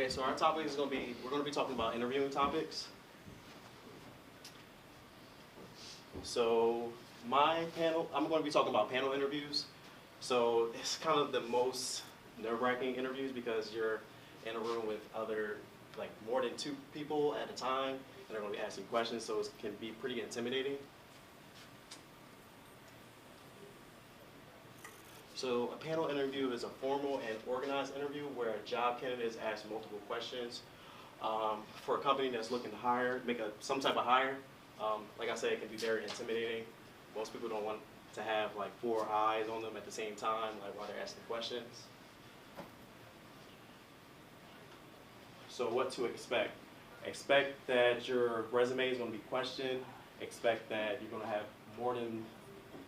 Okay, so our topic is going to be, we're going to be talking about interviewing topics. So my panel, I'm going to be talking about panel interviews. So it's kind of the most nerve-wracking interviews because you're in a room with other, like more than 2 people at a time, and they're going to be asking questions, so it can be pretty intimidating. So a panel interview is a formal and organized interview where a job candidate is asked multiple questions. For a company that's looking to hire, make some type of hire, like I said, it can be very intimidating. Most people don't want to have like 4 eyes on them at the same time, like while they're asking questions. So what to expect? Expect that your resume is going to be questioned. Expect that you're going to have more than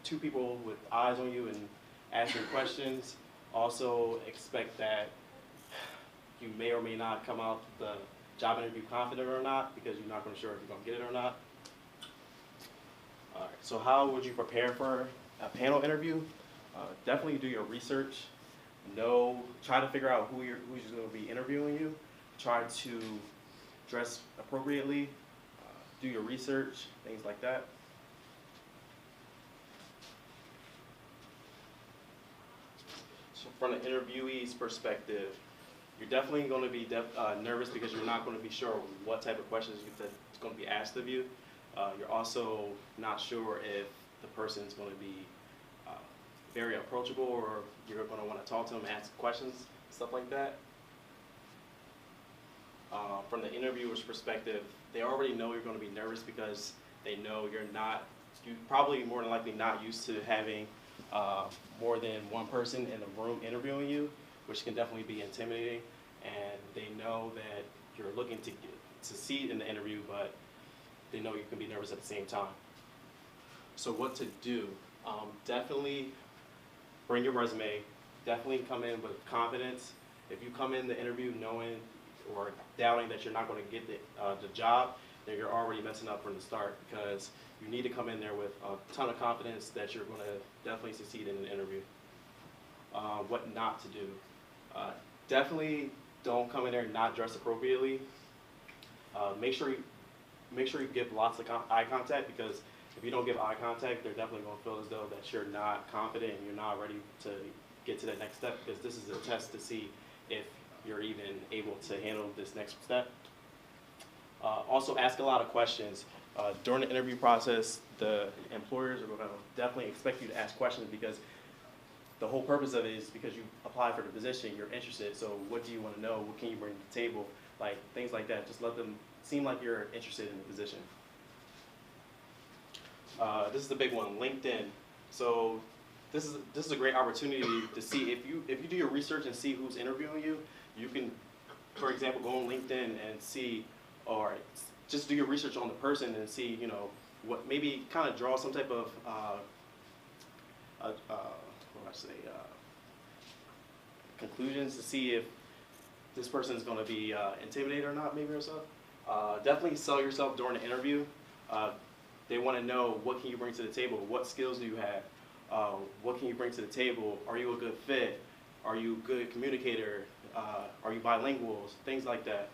2 people with eyes on you and ask your questions. Also expect that you may or may not come out the job interview confident or not, because you're not going to sure if you're going to get it or not. All right, so how would you prepare for a panel interview? Definitely do your research. Try to figure out who's going to be interviewing you. Try to dress appropriately. Do your research, things like that. So from the interviewee's perspective, you're definitely going to be nervous because you're not going to be sure what type of questions that's going to be asked of you. You're also not sure if the person's going to be very approachable, or you're going to want to talk to them, ask questions, stuff like that. From the interviewer's perspective, they already know you're going to be nervous because they know you're probably more than likely not used to having more than one person in the room interviewing you, which can definitely be intimidating. And they know that you're looking to succeed in the interview, but they know you can be nervous at the same time. So what to do? Definitely bring your resume. Definitely come in with confidence. If you come in the interview knowing or doubting that you're not going to get the job, then you're already messing up from the start, because you need to come in there with a ton of confidence that you're going to definitely succeed in an interview. What not to do? Definitely don't come in there and not dress appropriately. Make sure you give lots of eye contact, because if you don't give eye contact, they're definitely going to feel as though that you're not confident and you're not ready to get to that next step, because this is a test to see if you're even able to handle this next step. Also, ask a lot of questions. During the interview process, the employers are going to definitely expect you to ask questions, because the whole purpose of it is because you apply for the position, you're interested, so what do you want to know, what can you bring to the table, like things like that. Just let them seem like you're interested in the position. This is the big one, LinkedIn. So this is a great opportunity to see if you do your research and see who's interviewing you. You can, for example, go on LinkedIn and see, or just do your research on the person and see, what, maybe kind of draw some type of conclusions to see if this person is going to be intimidated or not, maybe, or so. Definitely sell yourself during the interview. They want to know, what can you bring to the table? What skills do you have? What can you bring to the table? Are you a good fit? Are you a good communicator? Are you bilingual? Things like that.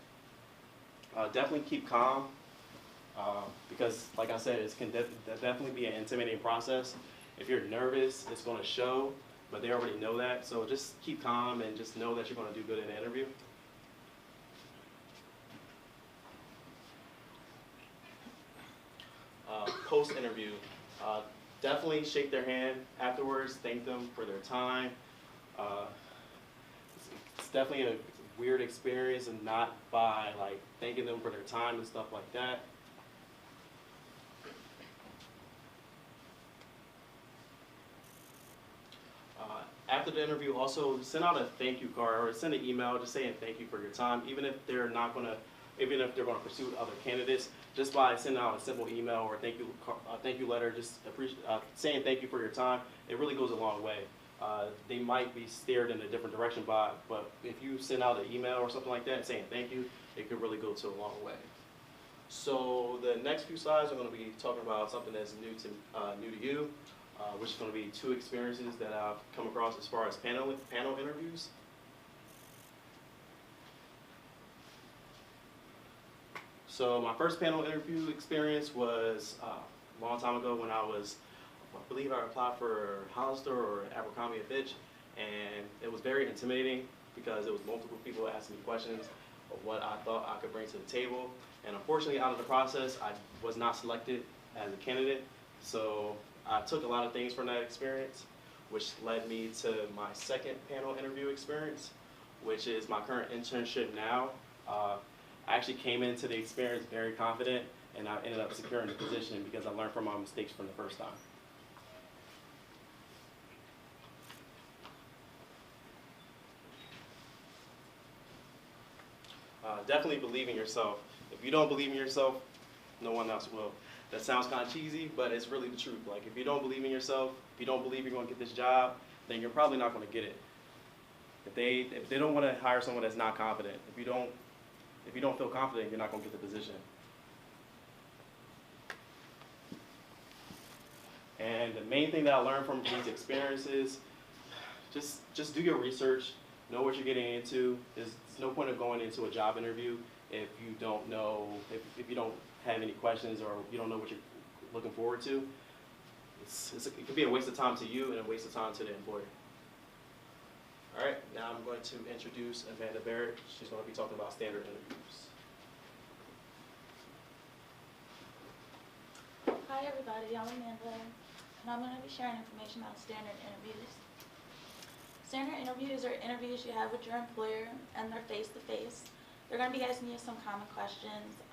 Definitely keep calm, because, like I said, it can definitely be an intimidating process. If you're nervous, it's going to show, but they already know that. So just keep calm and just know that you're going to do good in the interview. Post-interview, definitely shake their hand afterwards, thank them for their time. It's definitely a weird experience, and not by like thanking them for their time and stuff like that. After the interview, also send out a thank you card or send an email just saying thank you for your time, even if they're going to pursue other candidates. Just by sending out a simple email or thank you letter, just saying thank you for your time, it really goes a long way. They might be steered in a different direction but if you send out an email or something like that saying thank you, it could really go to a long way. So the next few slides are going to be talking about something that's new to you, which is going to be 2 experiences that I've come across as far as panel interviews. So my first panel interview experience was a long time ago when I believe I applied for Hollister or Abercrombie & Fitch, and it was very intimidating because it was multiple people asking me questions of what I thought I could bring to the table. And unfortunately, out of the process, I was not selected as a candidate. So I took a lot of things from that experience, which led me to my second panel interview experience, which is my current internship now. I actually came into the experience very confident, and I ended up securing the position because I learned from my mistakes from the first time. Definitely believe in yourself. If you don't believe in yourself, no one else will. That sounds kind of cheesy, but it's really the truth. Like, if you don't believe in yourself, if you don't believe you're going to get this job, then you're probably not going to get it. If they don't want to hire someone that's not confident, if you don't feel confident, you're not going to get the position. And the main thing that I learned from these experiences, just do your research, know what you're getting into. There's no point of going into a job interview if you don't know, if you don't have any questions or you don't know what you're looking forward to. It could be a waste of time to you and a waste of time to the employer. All right, now I'm going to introduce Amanda Barrett. She's going to be talking about standard interviews. Hi everybody, I'm Amanda, and I'm going to be sharing information about standard interviews. Standard interviews are interviews you have with your employer, and they're face-to-face. They're going to be asking you some common questions.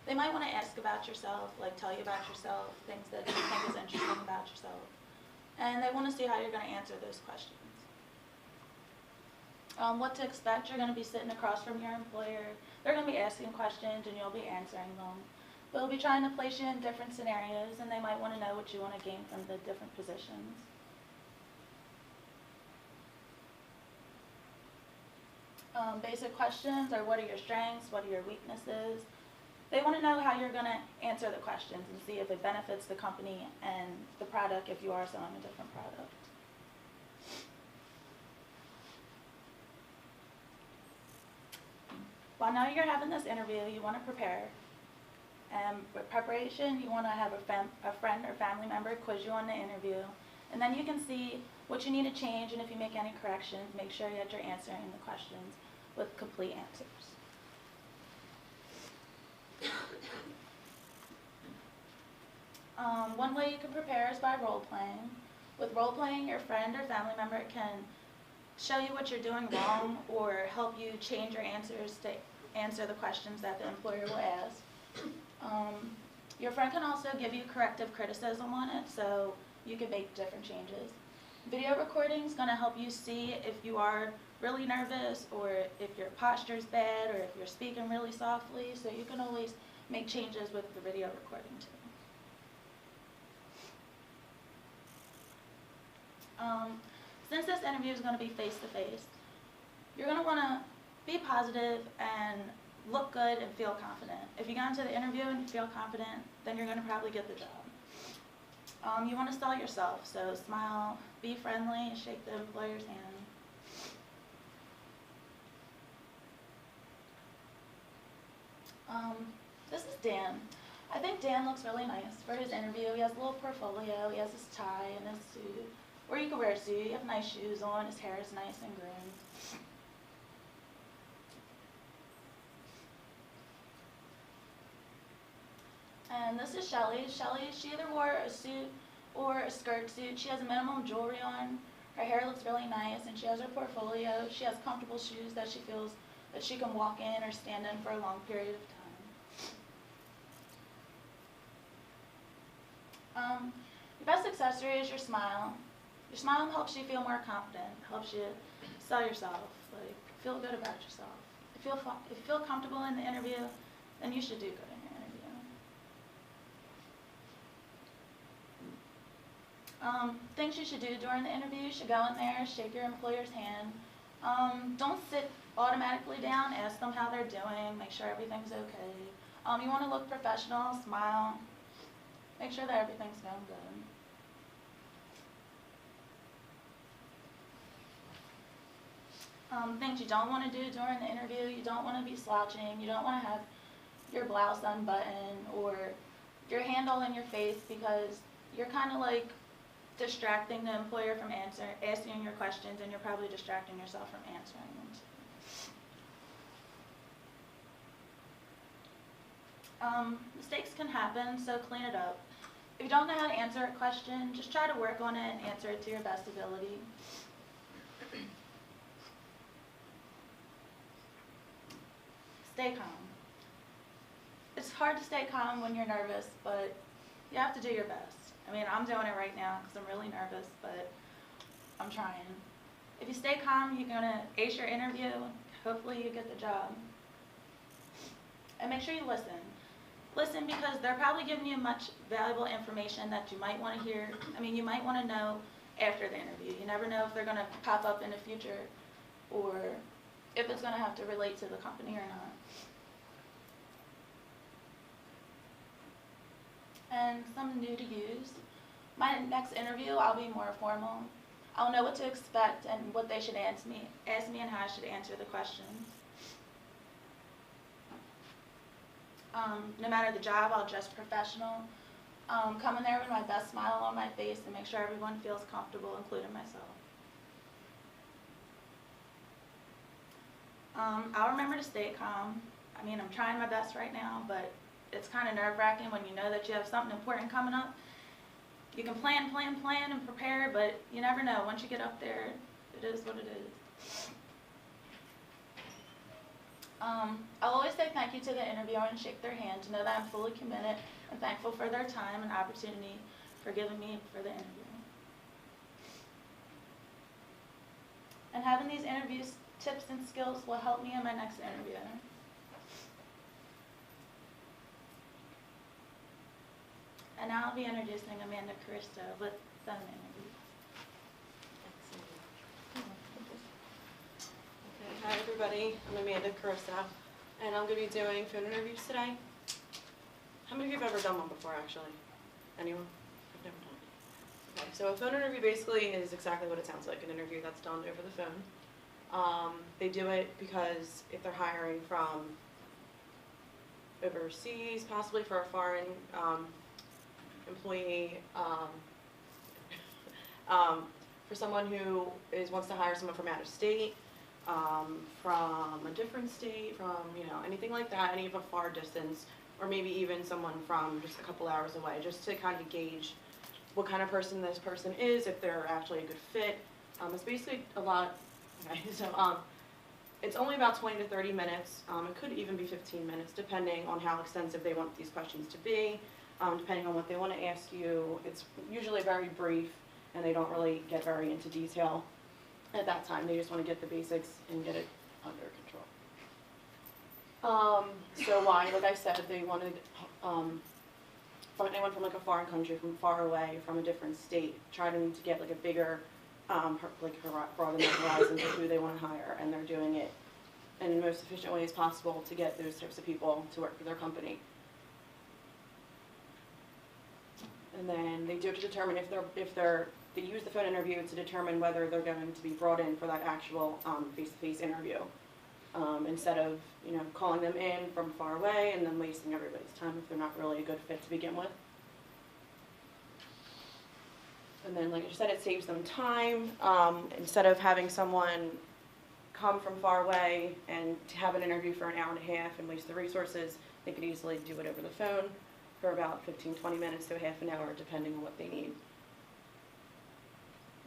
They might want to ask about yourself, like tell you about yourself, things that you think is interesting about yourself. And they want to see how you're going to answer those questions. What to expect, you're going to be sitting across from your employer. They're going to be asking questions and you'll be answering them. They'll be trying to place you in different scenarios, and they might want to know what you want to gain from the different positions. Basic questions are, what are your strengths, what are your weaknesses? They want to know how you're going to answer the questions and see if it benefits the company and the product if you are selling a different product. Well, now you're having this interview, you want to prepare. And with preparation, you want to have a friend or family member quiz you on the interview. And then you can see what you need to change, and if you make any corrections, make sure that you're answering the questions with complete answers. One way you can prepare is by role-playing. With role-playing, your friend or family member can show you what you're doing wrong or help you change your answers to answer the questions that the employer will ask. Your friend can also give you corrective criticism on it, so you can make different changes. Video recording is going to help you see if you are really nervous or if your posture is bad or if you're speaking really softly, so you can always make changes with the video recording too. Since this interview is going to be face-to-face, you're going to want to be positive and look good and feel confident. If you go into the interview and you feel confident, then you're going to probably get the job. You want to sell yourself, so smile, be friendly, shake the employer's hand. This is Dan. I think Dan looks really nice for his interview. He has a little portfolio, he has his tie and his suit. Or you could wear a suit, you have nice shoes on, his hair is nice and groomed. And this is Shelly. Shelly, she either wore a suit or a skirt suit. She has minimum jewelry on. Her hair looks really nice, and she has her portfolio. She has comfortable shoes that she feels that she can walk in or stand in for a long period of time. Your best accessory is your smile. Your smile helps you feel more confident, helps you sell yourself, like feel good about yourself. If you feel comfortable in the interview, then you should do good in your interview. Things you should do during the interview, you should go in there, shake your employer's hand. Don't sit automatically down, ask them how they're doing, make sure everything's okay. You want to look professional, smile, make sure that everything's going good. Things you don't want to do during the interview, you don't want to be slouching, you don't want to have your blouse unbuttoned or your hand all in your face, because you're kind of like distracting the employer from asking your questions, and you're probably distracting yourself from answering them. Mistakes can happen, so clean it up. If you don't know how to answer a question, just try to work on it and answer it to your best ability. Stay calm. It's hard to stay calm when you're nervous, but you have to do your best. I mean, I'm doing it right now because I'm really nervous, but I'm trying. If you stay calm, you're going to ace your interview. Hopefully you get the job. And make sure you listen. Listen, because they're probably giving you much valuable information that you might want to hear. I mean, you might want to know after the interview. You never know if they're going to pop up in the future or if it's going to have to relate to the company or not. And some new to use. My next interview, I'll be more formal. I'll know what to expect and what they should ask me and how I should answer the questions. No matter the job, I'll dress professional. Come in there with my best smile on my face and make sure everyone feels comfortable, including myself. I'll remember to stay calm. I mean, I'm trying my best right now, but it's kind of nerve-wracking when you know that you have something important coming up. You can plan and prepare, but you never know. Once you get up there, it is what it is. I'll always say thank you to the interviewer and shake their hand to know that I'm fully committed and thankful for their time and opportunity for giving me for the interview. And having these interviews, tips and skills will help me in my next interview. And now I'll be introducing Amanda Caristo with phone interviews. Okay, hi everybody, I'm Amanda Caristo, and I'm going to be doing phone interviews today. How many of you have ever done one before, actually? Anyone? I've never done it. Okay, so a phone interview basically is exactly what it sounds like, an interview that's done over the phone. They do it because if they're hiring from overseas, possibly for a foreign employee, for someone who wants to hire someone from out of state, from a different state, from anything like that, any of a far distance, or maybe even someone from just a couple hours away, just to kind of gauge what kind of person this person is, if they're actually a good fit. It's basically a lot. Okay, so it's only about 20 to 30 minutes. It could even be 15 minutes, depending on how extensive they want these questions to be. Depending on what they want to ask you. It's usually very brief, and they don't really get very into detail at that time. They just want to get the basics and get it under control. So why, like I said, they wanted from anyone from like a foreign country, from far away, from a different state, trying to get like a bigger, broaden their horizons of who they want to hire, and they're doing it in the most efficient ways possible to get those types of people to work for their company. And then they do it to determine they use the phone interview to determine whether they're going to be brought in for that actual face-to-face interview, instead of calling them in from far away and then wasting everybody's time if they're not really a good fit to begin with. And then, like I said, it saves them time. Instead of having someone come from far away and to have an interview for an hour and a half and waste the resources, they could easily do it over the phone for about 15-20 minutes to a half an hour, depending on what they need.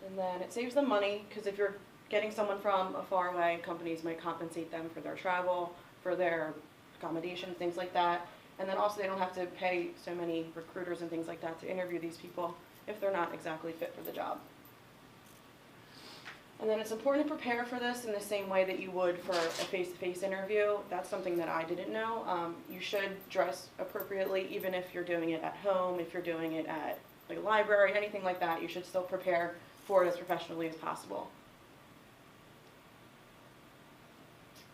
And then it saves them money, because if you're getting someone from a far away, companies might compensate them for their travel, for their accommodation, things like that. And then also they don't have to pay so many recruiters and things like that to interview these people if they're not exactly fit for the job. And then it's important to prepare for this in the same way that you would for a face-to-face interview. That's something that I didn't know. You should dress appropriately, even if you're doing it at home, if you're doing it at like a library, anything like that. You should still prepare for it as professionally as possible.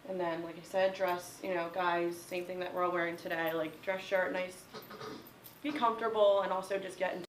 And then, like I said, dress, guys, same thing that we're all wearing today, like dress shirt, nice, be comfortable, and also just get into